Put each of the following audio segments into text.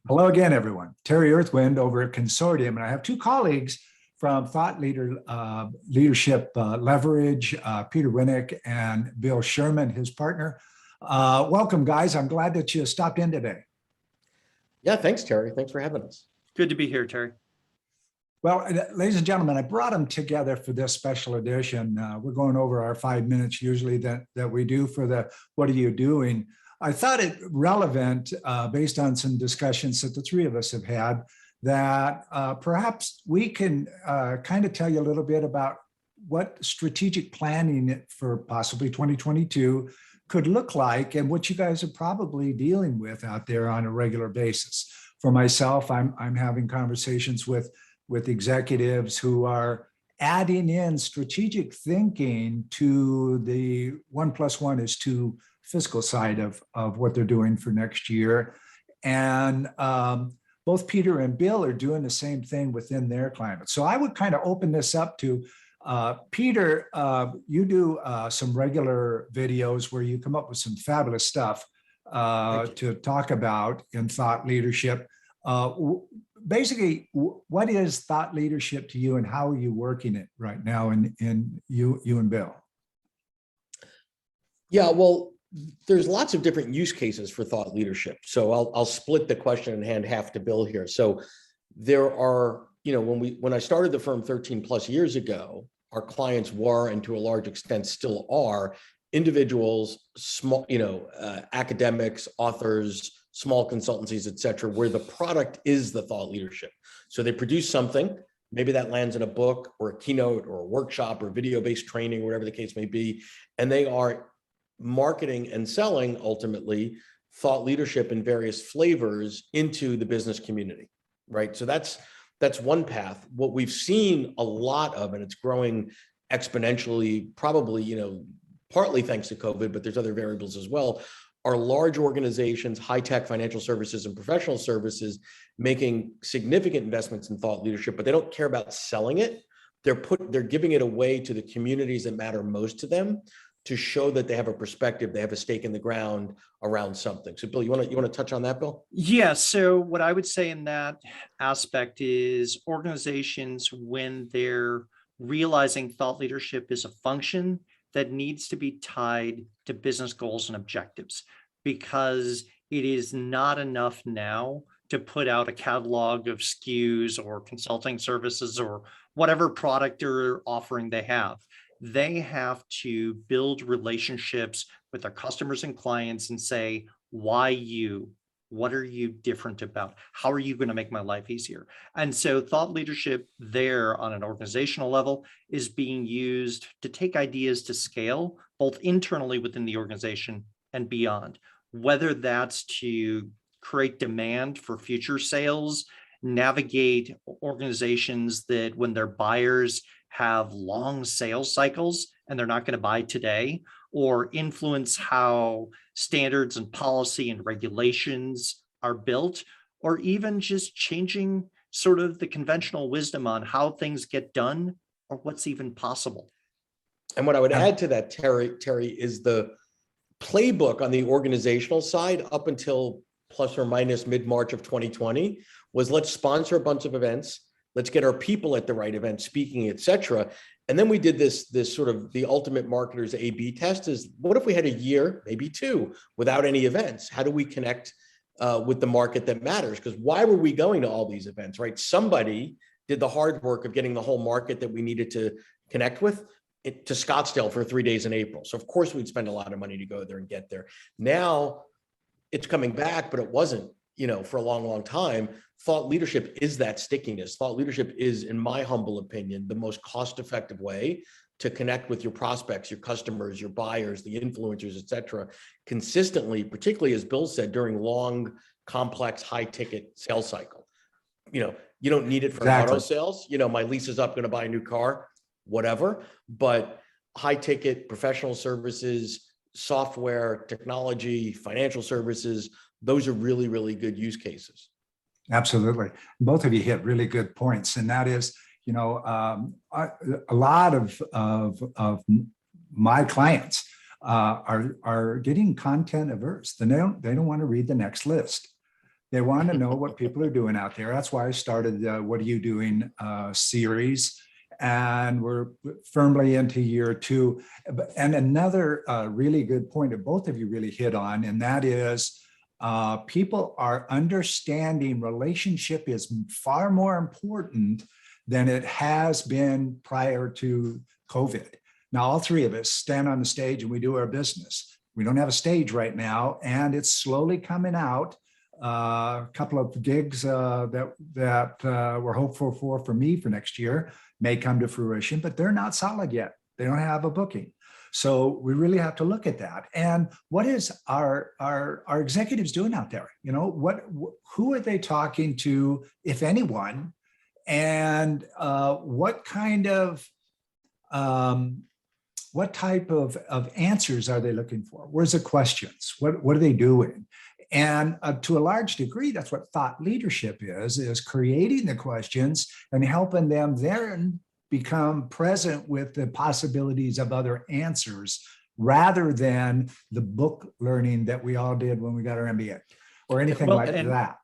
Hello again, everyone. Terry Earthwind over at Consortium, and I have two colleagues from Leadership Leverage, Peter Winick and Bill Sherman, his partner. Welcome, guys. I'm glad that you stopped in today. Yeah, thanks, Terry. Thanks for having us. Good to be here, Terry. Well, ladies and gentlemen, I brought them together for this special edition. We're going over our 5 minutes usually that we do for the What Are You Doing? I thought it relevant based on some discussions that the three of us have had that perhaps we can kind of tell you a little bit about what strategic planning for possibly 2022 could look like and what you guys are probably dealing with out there on a regular basis. For myself, I'm having conversations with executives who are adding in strategic thinking to the 1 + 1 = 2 fiscal side of what they're doing for next year. And both Peter and Bill are doing the same thing within their climate. So I would kind of open this up to Peter. You do some regular videos where you come up with some fabulous stuff to talk about in thought leadership. Basically, what is thought leadership to you and how are you working it right now in you and Bill? Yeah, well, there's lots of different use cases for thought leadership. So I'll split the question and hand half to Bill here. So there are, when I started the firm 13+ years ago, our clients were, and to a large extent still are, individuals, small, academics, authors, small consultancies, et cetera, where the product is the thought leadership. So they produce something, maybe that lands in a book or a keynote or a workshop or video-based training, whatever the case may be, and they are marketing and selling ultimately thought leadership in various flavors into the business community, right? So that's one path. What we've seen a lot of, and it's growing exponentially, probably, partly thanks to COVID, but there's other variables as well, are large organizations, high-tech financial services and professional services making significant investments in thought leadership, but they don't care about selling it. They're giving it away to the communities that matter most to them, to show that they have a perspective, they have a stake in the ground around something. So Bill, you want to touch on that, Bill? Yeah, so what I would say in that aspect is organizations, when they're realizing thought leadership is a function that needs to be tied to business goals and objectives, because it is not enough now to put out a catalog of SKUs or consulting services or whatever product or offering they have. They have to build relationships with their customers and clients and say, why you? What are you different about? How are you going to make my life easier? And so thought leadership there on an organizational level is being used to take ideas to scale, both internally within the organization and beyond, whether that's to create demand for future sales, navigate organizations that when their buyers have long sales cycles and they're not going to buy today, or influence how standards and policy and regulations are built, or even just changing sort of the conventional wisdom on how things get done or what's even possible. And what I would add to that, Terry, is the playbook on the organizational side up until plus or minus mid-March of 2020 was, let's sponsor a bunch of events. Let's get our people at the right event, speaking, et cetera. And then we did this sort of the ultimate marketer's A/B test is, what if we had a year, maybe 2, without any events? How do we connect with the market that matters? Because why were we going to all these events, right? Somebody did the hard work of getting the whole market that we needed to connect with to Scottsdale for 3 days in April. So of course we'd spend a lot of money to go there and get there. Now it's coming back, but it wasn't, for a long, long time. Thought leadership is that stickiness. Thought leadership is, in my humble opinion, the most cost-effective way to connect with your prospects, your customers, your buyers, the influencers, et cetera, consistently, particularly, as Bill said, during long, complex, high-ticket sales cycle. You don't need it for auto sales. My lease is up, going to buy a new car, whatever. But high-ticket professional services, software, technology, financial services, those are really, really good use cases. Absolutely. Both of you hit really good points. And that is, a lot of my clients are getting content averse. They don't want to read the next list. They want to know what people are doing out there. That's why I started the What Are You Doing series. And we're firmly into year 2. And another really good point that both of you really hit on, and that is people are understanding relationship is far more important than it has been prior to COVID. Now, all three of us stand on the stage and we do our business. We don't have a stage right now, and it's slowly coming out. A couple of gigs that we're hopeful for me for next year may come to fruition, but they're not solid yet. They don't have a booking. So we really have to look at that. And what is our executives doing out there? You know, who are they talking to, if anyone? And what type of answers are they looking for? Where's the questions? What are they doing? And to a large degree, that's what thought leadership is creating the questions and helping them then become present with the possibilities of other answers rather than the book learning that we all did when we got our MBA or anything like that.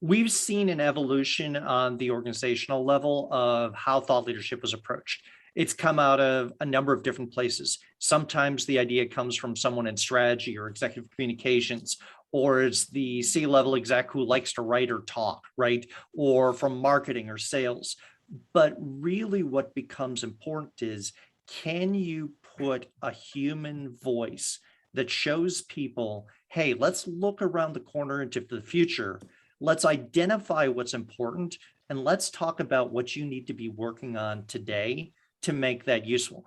We've seen an evolution on the organizational level of how thought leadership was approached. It's come out of a number of different places. Sometimes the idea comes from someone in strategy or executive communications, or it's the C-level exec who likes to write or talk, right? Or from marketing or sales. But really what becomes important is, can you put a human voice that shows people, hey, let's look around the corner into the future. Let's identify what's important, and let's talk about what you need to be working on today to make that useful.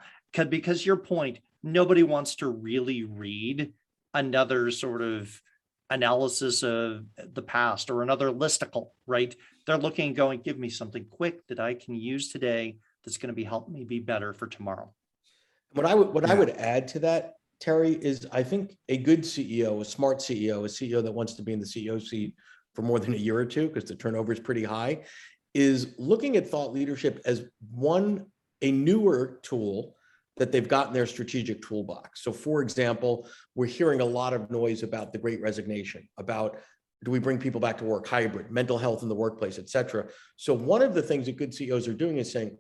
Because your point, nobody wants to really read another sort of analysis of the past or another listicle, right? They're looking and going, give me something quick that I can use today that's going to be help me be better for tomorrow. What I would add to that, Terry, is I think a good CEO, a smart CEO, a CEO that wants to be in the CEO seat for more than a year or two, because the turnover is pretty high, is looking at thought leadership as a newer tool that they've got in their strategic toolbox. So for example, we're hearing a lot of noise about the Great Resignation, about do we bring people back to work, hybrid, mental health in the workplace, et cetera. So one of the things that good CEOs are doing is saying,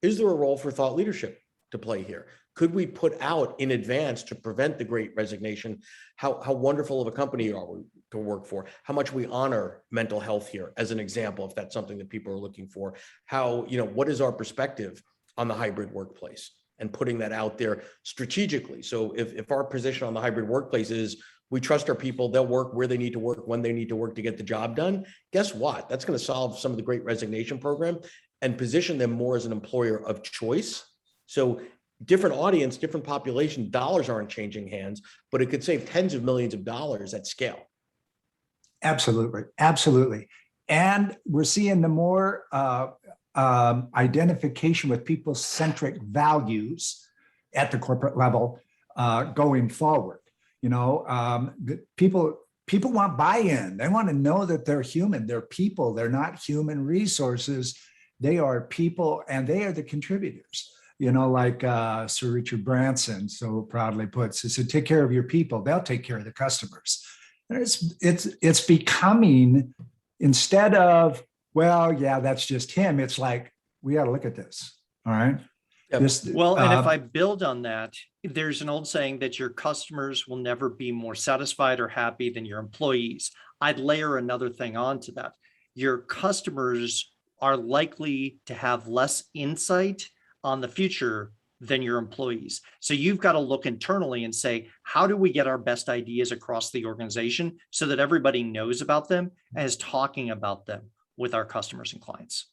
is there a role for thought leadership to play here? Could we put out in advance to prevent the Great Resignation, how wonderful of a company are we to work for? How much we honor mental health here, as an example, if that's something that people are looking for. How, what is our perspective on the hybrid workplace? And putting that out there strategically. So if our position on the hybrid workplace is we trust our people, they'll work where they need to work, when they need to work to get the job done, guess what? That's going to solve some of the Great Resignation program and position them more as an employer of choice. So different audience, different population, dollars aren't changing hands, but it could save tens of millions of dollars at scale. Absolutely. Absolutely. And we're seeing the more identification with people-centric values at the corporate level going forward. People want buy-in. They want to know that they're human. They're people. They're not human resources. They are people, and they are the contributors. Like Sir Richard Branson so proudly puts, he said, take care of your people. They'll take care of the customers. And it's becoming, instead of, well, yeah, that's just him. It's like, we got to look at this. All right. Yep. And if I build on that, there's an old saying that your customers will never be more satisfied or happy than your employees. I'd layer another thing onto that. Your customers are likely to have less insight on the future than your employees. So you've got to look internally and say, how do we get our best ideas across the organization so that everybody knows about them and is talking about them with our customers and clients?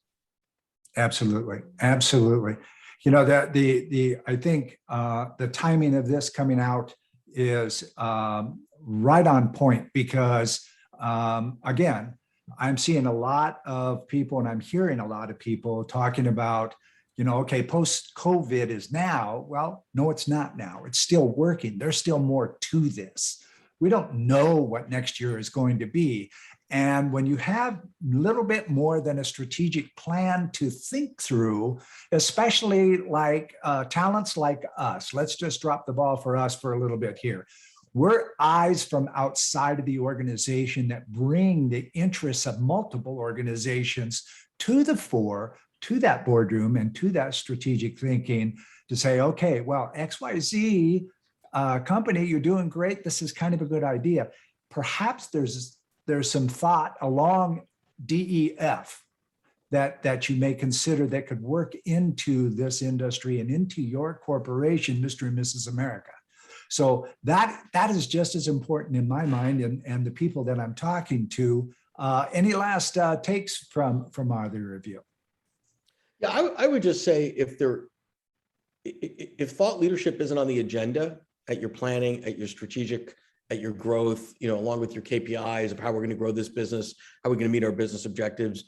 Absolutely. Absolutely. That I think the timing of this coming out is right on point because again, I'm seeing a lot of people and I'm hearing a lot of people talking about, okay, post-COVID is now. Well, no, it's not now. It's still working. There's still more to this. We don't know what next year is going to be. And when you have a little bit more than a strategic plan to think through, especially like talents like us, let's just drop the ball for us for a little bit here. We're eyes from outside of the organization that bring the interests of multiple organizations to the fore, to that boardroom and to that strategic thinking to say, okay, well, XYZ company, you're doing great. This is kind of a good idea. Perhaps there's some thought along DEF that you may consider that could work into this industry and into your corporation, Mr. and Mrs. America. So that is just as important in my mind and the people that I'm talking to. Any last takes from either review? Yeah, I would just say if thought leadership isn't on the agenda at your planning, at your strategic, at your growth, along with your KPIs of how we're going to grow this business, how we're going to meet our business objectives,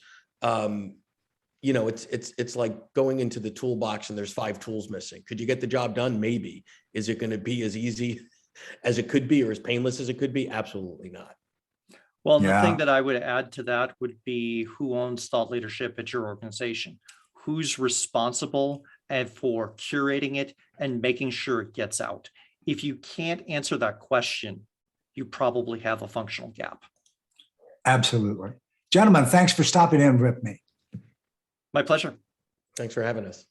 it's like going into the toolbox and there's 5 tools missing. Could you get the job done? Maybe. Is it going to be as easy as it could be or as painless as it could be? Absolutely not. Well, and the thing that I would add to that would be who owns thought leadership at your organization? Who's responsible for curating it and making sure it gets out? If you can't answer that question, you probably have a functional gap. Absolutely. Gentlemen, thanks for stopping in with me. My pleasure. Thanks for having us.